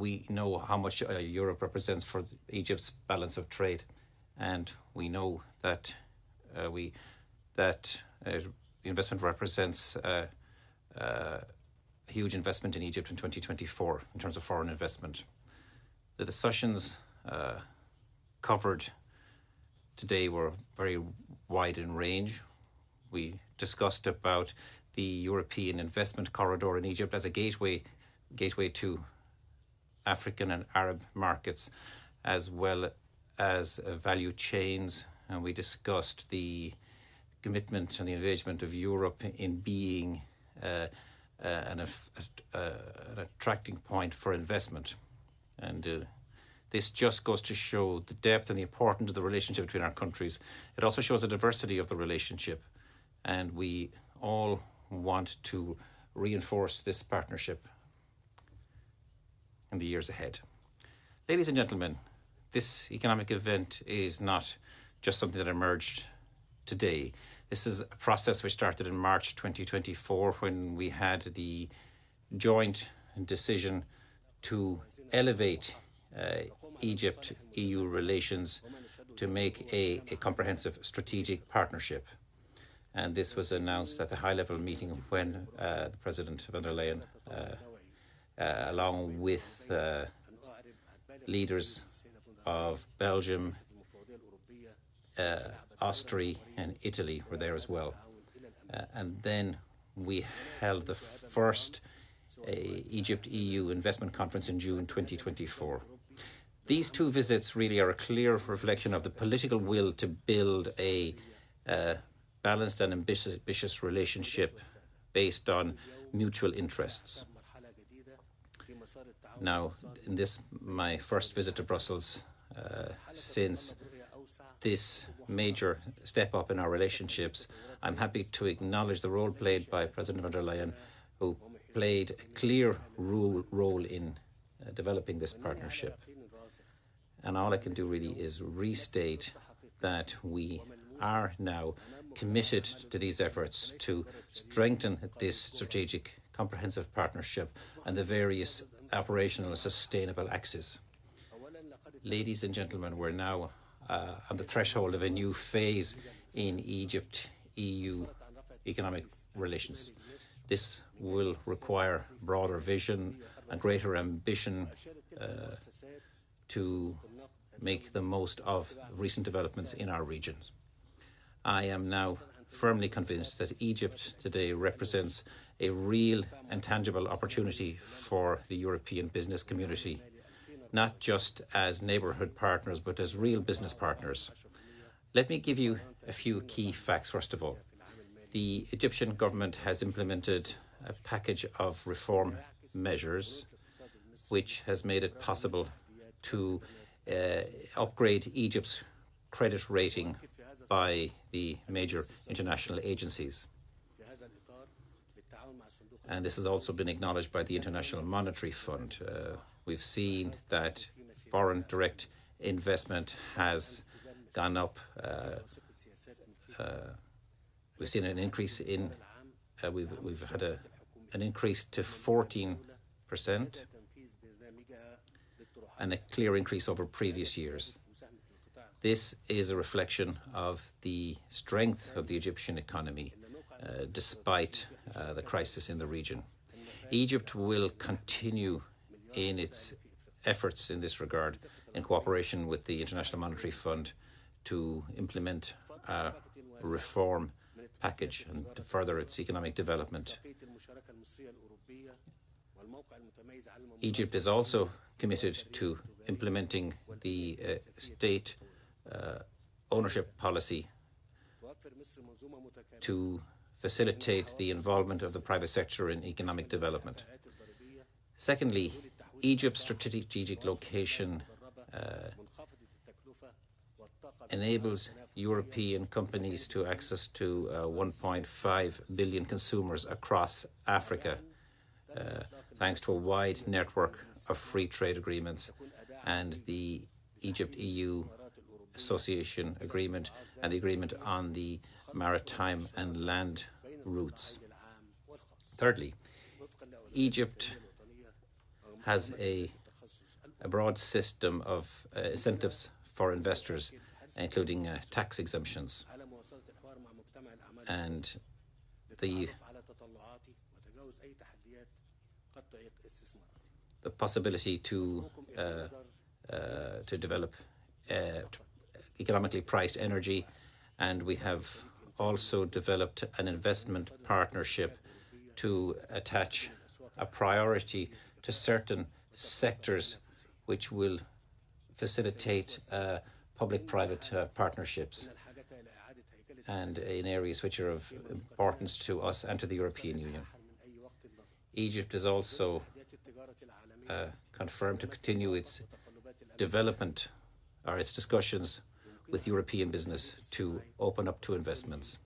we know how much Europe represents for Egypt's balance of trade, and we know that investment represents huge investment in Egypt in 2024 in terms of foreign investment. The discussions covered today were very wide in range. We discussed about the European investment corridor in Egypt as a gateway to African and Arab markets, as well as value chains. And we discussed the commitment and the engagement of Europe in being an attracting point for investment. And this just goes to show the depth and the importance of the relationship between our countries. It also shows the diversity of the relationship, and we all want to reinforce this partnership in the years ahead. Ladies and gentlemen, this economic event is not just something that emerged today. This is a process which started in March 2024 when we had the joint decision to elevate Egypt-EU relations to make a comprehensive strategic partnership. And this was announced at the high-level meeting when the President von der Leyen, along with leaders of Belgium, Austria and Italy were there as well. And then we held the first Egypt-EU investment conference in June 2024. These two visits really are a clear reflection of the political will to build a balanced and ambitious relationship based on mutual interests. Now, in this, my first visit to Brussels since this major step up in our relationships, I'm happy to acknowledge the role played by President von der Leyen, who played a clear role in developing this partnership. And all I can do really is restate that we are now committed to these efforts to strengthen this strategic comprehensive partnership and the various operational and sustainable axes. Ladies and gentlemen, we're now on the threshold of a new phase in Egypt-EU economic relations. This will require broader vision and greater ambition to make the most of recent developments in our regions. I am now firmly convinced that Egypt today represents a real and tangible opportunity for the European business community, not just as neighbourhood partners, but as real business partners. Let me give you a few key facts, first of all. The Egyptian government has implemented a package of reform measures which has made it possible to upgrade Egypt's credit rating by the major international agencies. And this has also been acknowledged by the International Monetary Fund. We've seen that foreign direct investment has gone up. We've seen an increase in, we've had an increase to 14% and a clear increase over previous years. This is a reflection of the strength of the Egyptian economy despite the crisis in the region. Egypt will continue in its efforts in this regard in cooperation with the International Monetary Fund to implement a reform package and to further its economic development. Egypt is also committed to implementing the state ownership policy to facilitate the involvement of the private sector in economic development. Secondly, Egypt's strategic location enables European companies to access to 1.5 billion consumers across Africa, thanks to a wide network of free trade agreements and the Egypt-EU Association Agreement and the agreement on the maritime and land routes. Thirdly, Egypt has a a broad system of incentives for investors, including tax exemptions, and the possibility to develop economically priced energy. And we have also developed an investment partnership to attach a priority to certain sectors which will facilitate public-private partnerships, and in areas which are of importance to us and to the European Union. Egypt is also confirmed to continue its development or its discussions with European business to open up to investments.